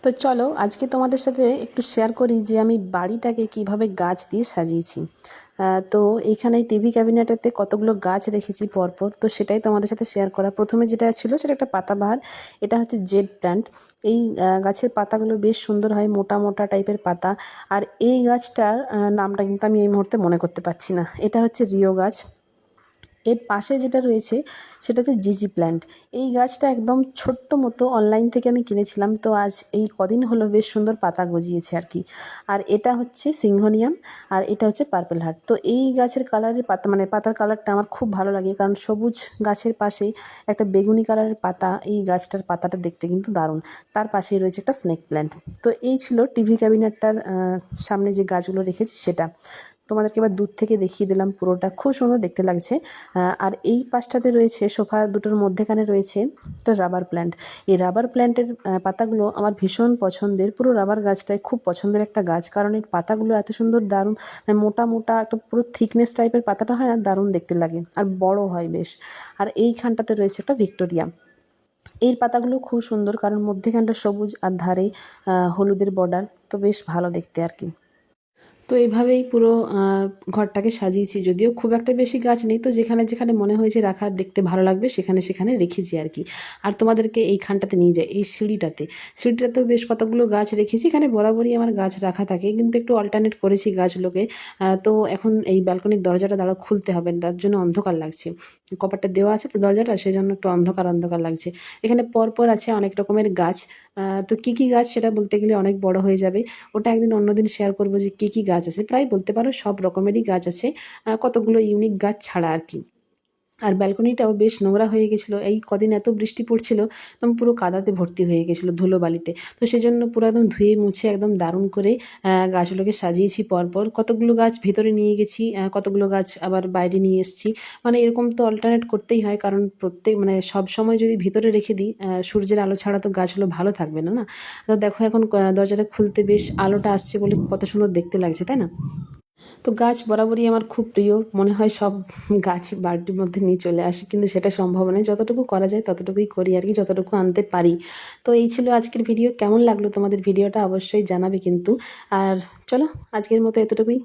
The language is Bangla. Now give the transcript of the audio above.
তো চলো আজকে তোমাদের সাথে একটু শেয়ার করি যে আমি বাড়িটাকে কিভাবে গাছ দিয়ে সাজিয়েছি। তো এইখানে টিভি ক্যাবিনেটেতে কতগুলো গাছ রেখেছি পরপর, তো সেটাই তোমাদের সাথে শেয়ার করা। প্রথমে যেটা ছিল সেটা একটা পাতাবাহার, এটা হচ্ছে জেড প্ল্যান্ট। এই গাছের পাতাগুলো বেশ সুন্দর হয়, মোটা মোটা টাইপের পাতা। আর এই গাছটার নামটা কিন্তু আমি এই মুহূর্তে মনে করতে পারছি না। এটা হচ্ছে রিও গাছ। এর পাশে যেটা রয়েছে সেটা হচ্ছে জিজি প্ল্যান্ট। এই গাছটা একদম ছোট্ট মতো, অনলাইন থেকে আমি কিনেছিলাম, তো আজ এই কদিন হলো বেশ সুন্দর পাতা গজিয়েছে আর কি। আর এটা হচ্ছে সিংহনিয়াম, আর এটা হচ্ছে পার্পেল হার্ট। তো এই গাছের কালারের পাতা, মানে পাতার কালারটা আমার খুব ভালো লাগে, কারণ সবুজ গাছের পাশেই একটা বেগুনি কালারের পাতা, এই গাছটার পাতাটা দেখতে কিন্তু দারুণ। তার পাশেই রয়েছে একটা স্নেক প্ল্যান্ট। তো এই ছিল টিভি ক্যাবিনেটটার সামনে যে গাছগুলো রেখেছি সেটা। তোমাদেরকে এবার দূর থেকে দেখিয়ে দিলাম, পুরোটা খুব সুন্দর দেখতে লাগছে। আর এই পাশটাতে রয়েছে সোফা দুটোর মধ্যেখানে রয়েছে একটা রাবার প্ল্যান্ট। এই রাবার প্ল্যান্টের পাতাগুলো আমার ভীষণ পছন্দের। পুরো রাবার গাছটাই খুব পছন্দের একটা গাছ, কারণ এর পাতাগুলো এত সুন্দর, দারুণ, মোটা মোটা একটা পুরো থিকনেস টাইপের পাতাটা হয় না, দারুণ দেখতে লাগে আর বড় হয় বেশ। আর এইখানটাতে রয়েছে একটা ভিক্টোরিয়া। এর পাতাগুলো খুব সুন্দর, কারণ মধ্যেখানটা সবুজ আর ধারে হলুদের বর্ডার, তো বেশ ভালো দেখতে আর কি। তো এইভাবেই পুরো ঘরটাকে সাজিয়েছি। যদিও খুব একটা বেশি গাছ নেই, তো যেখানে যেখানে মনে হয়েছে রাখার দেখতে ভালো লাগবে সেখানে সেখানে রেখেছি আর কি। আর তোমাদেরকে এইখানটাতে নিয়ে যাই, এই সিঁড়িটাতেও বেশ কতগুলো গাছ রেখেছি। এখানে বরাবরই আমার গাছ রাখা থাকে, কিন্তু একটু অল্টারনেট করেছি গাছগুলোকে। তো এখন এই ব্যালকনির দরজাটা দাঁড়াও খুলতে হবে, তার জন্য অন্ধকার লাগছে। কপারটা দেওয়া আছে তো দরজাটা, সেই জন্য একটু অন্ধকার অন্ধকার লাগছে। এখানে পরপর আছে অনেক রকমের গাছ। তো কী কী গাছ সেটা বলতে গেলে অনেক বড় হয়ে যাবে। ওটা একদিন অন্যদিন শেয়ার করবো যে কী কী গাছ আছে। প্রায় বলতে পারো সব রকমেরই গাছ আছে, কতগুলো ইউনিক গাছ ছাড়া আর কি। আর ব্যালকনিটাও বেশ নোংরা হয়ে গেছিলো, এই কদিন এত বৃষ্টি পড়ছিল, একদম পুরো কাদাতে ভর্তি হয়ে গেছিলো, ধুলোবালিতে। তো সেই জন্য পুরো একদম ধুয়ে মুছে একদম দারুণ করে গাছগুলোকে সাজিয়েছি পরপর। কতগুলো গাছ ভেতরে নিয়ে গেছি, কতগুলো গাছ আবার বাইরে নিয়ে এসেছি। মানে এরকম তো অল্টারনেট করতেই হয়, কারণ মানে সব সময় যদি ভিতরে রেখে দিই, সূর্যের আলো ছাড়া তো গাছগুলো ভালো থাকবে না না। তো দেখো এখন দরজাটা খুলতে বেশ আলোটা আসছে বলে কত সুন্দর দেখতে লাগছে, তাই না? তো গাছ বরাবরই আমার খুব প্রিয়, মনে হয় সব গাছ বাড়ির মধ্যে নিয়ে চলে আসি, কিন্তু সেটা সম্ভব নয়। যতটুকু করা যায় ততটুকুই করি আর কি, যতটুকু আনতে পারি। তো এই ছিল আজকের ভিডিও। কেমন লাগলো তোমাদের ভিডিওটা অবশ্যই জানাবে কিন্তু। আর চলো আজকের মতো এতটুকুই।